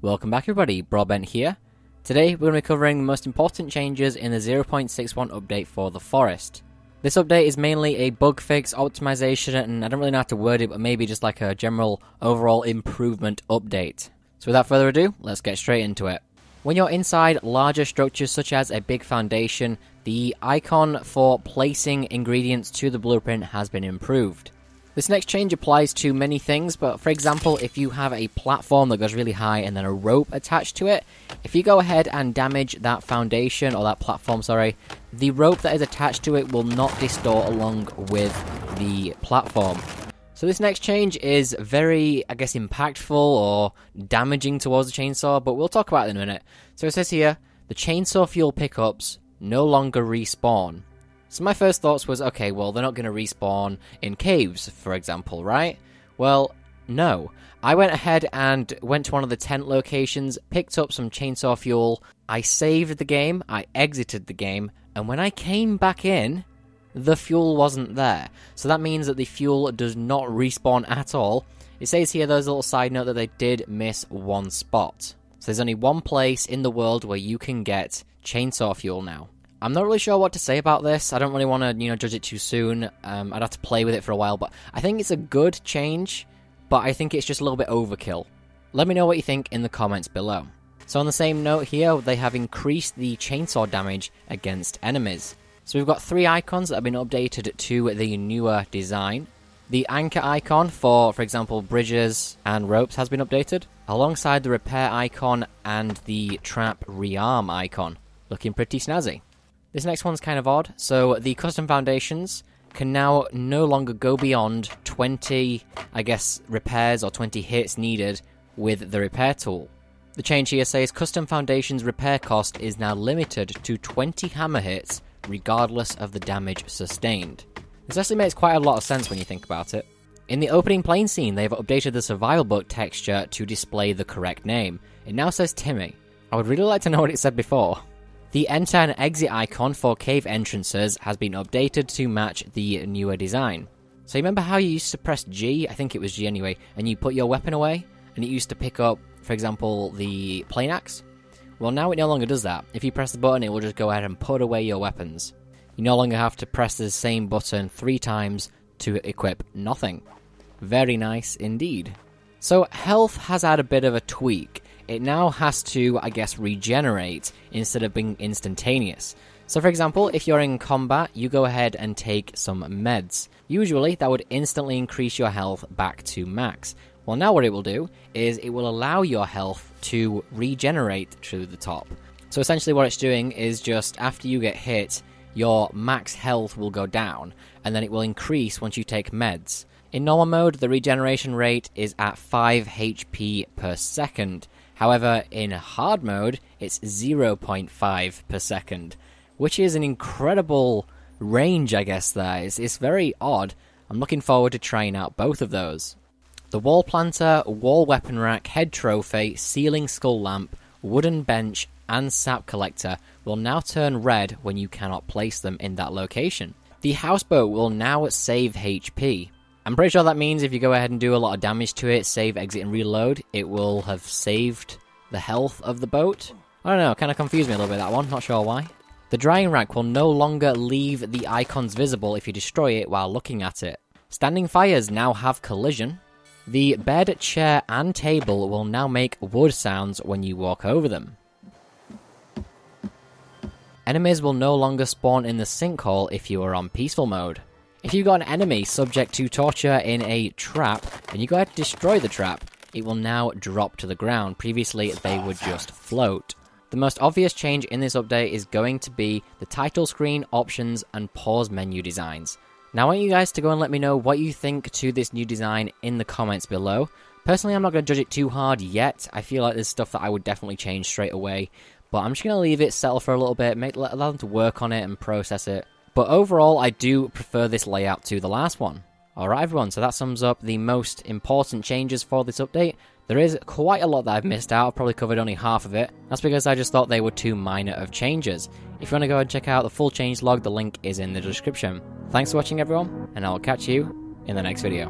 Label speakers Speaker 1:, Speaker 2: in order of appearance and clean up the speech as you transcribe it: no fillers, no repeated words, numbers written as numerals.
Speaker 1: Welcome back everybody, Broadbent here. Today we're going to be covering the most important changes in the 0.61 update for the Forest. This update is mainly a bug fix, optimization, and I don't really know how to word it, but maybe just like a general overall improvement update. So without further ado, let's get straight into it. When you're inside larger structures such as a big foundation, the icon for placing ingredients to the blueprint has been improved. This next change applies to many things, but for example, if you have a platform that goes really high and then a rope attached to it, if you go ahead and damage that foundation, or that platform, sorry, the rope that is attached to it will not distort along with the platform. So this next change is very, I guess, impactful or damaging towards the chainsaw, but we'll talk about it in a minute. So it says here, the chainsaw fuel pickups no longer respawn. So my first thoughts was, okay, well, they're not going to respawn in caves, for example, right? Well, no. I went ahead and went to one of the tent locations, picked up some chainsaw fuel, I saved the game, I exited the game, and when I came back in, the fuel wasn't there. So that means that the fuel does not respawn at all. It says here, there's a little side note that they did miss one spot. So there's only one place in the world where you can get chainsaw fuel now. I'm not really sure what to say about this. I don't really want to, judge it too soon. I'd have to play with it for a while, but I think it's a good change, but I think it's just a little bit overkill. Let me know what you think in the comments below. So on the same note here, they have increased the chainsaw damage against enemies. So we've got 3 icons that have been updated to the newer design. The anchor icon for example, bridges and ropes has been updated, alongside the repair icon and the trap rearm icon. Looking pretty snazzy. This next one's kind of odd. So the custom foundations can now no longer go beyond 20, I guess, repairs or 20 hits needed with the repair tool. The change here says custom foundations repair cost is now limited to 20 hammer hits regardless of the damage sustained. This actually makes quite a lot of sense when you think about it. In the opening plane scene, they've updated the survival book texture to display the correct name. It now says Timmy. I would really like to know what it said before. The enter and exit icon for cave entrances has been updated to match the newer design. So you remember how you used to press G, I think it was G anyway, and you put your weapon away, and it used to pick up, for example, the plane axe? Well, now it no longer does that. If you press the button, it will just go ahead and put away your weapons. You no longer have to press the same button 3 times to equip nothing. Very nice indeed. So health has had a bit of a tweak. It now has to, I guess, regenerate instead of being instantaneous. So for example, if you're in combat, you go ahead and take some meds. Usually that would instantly increase your health back to max. Well, now what it will do is it will allow your health to regenerate to the top. So essentially what it's doing is just after you get hit, your max health will go down, and then it will increase once you take meds. In normal mode, the regeneration rate is at 5 HP per second. However, in hard mode, it's 0.5 per second, which is an incredible range, I guess, there. It's very odd. I'm looking forward to trying out both of those. The wall planter, wall weapon rack, head trophy, ceiling skull lamp, wooden bench, and sap collector will now turn red when you cannot place them in that location. The houseboat will now save HP. I'm pretty sure that means if you go ahead and do a lot of damage to it, save, exit, and reload, it will have saved the health of the boat. I don't know, kind of confused me a little bit, that one, not sure why. The drying rack will no longer leave the icons visible if you destroy it while looking at it. Standing fires now have collision. The bed, chair, and table will now make wood sounds when you walk over them. Enemies will no longer spawn in the sinkhole if you are on peaceful mode. If you've got an enemy subject to torture in a trap, and you go ahead to destroy the trap, it will now drop to the ground. Previously, they would just float. The most obvious change in this update is going to be the title screen, options, and pause menu designs. Now I want you guys to go and let me know what you think to this new design in the comments below. Personally, I'm not going to judge it too hard yet. I feel like there's stuff that I would definitely change straight away. But I'm just going to leave it settle for a little bit, allow them to work on it and process it. But overall, I do prefer this layout to the last one. Alright everyone, so that sums up the most important changes for this update. There is quite a lot that I've missed out. I've probably covered only half of it. That's because I just thought they were too minor of changes. If you want to go and check out the full change log, the link is in the description. Thanks for watching everyone, and I'll catch you in the next video.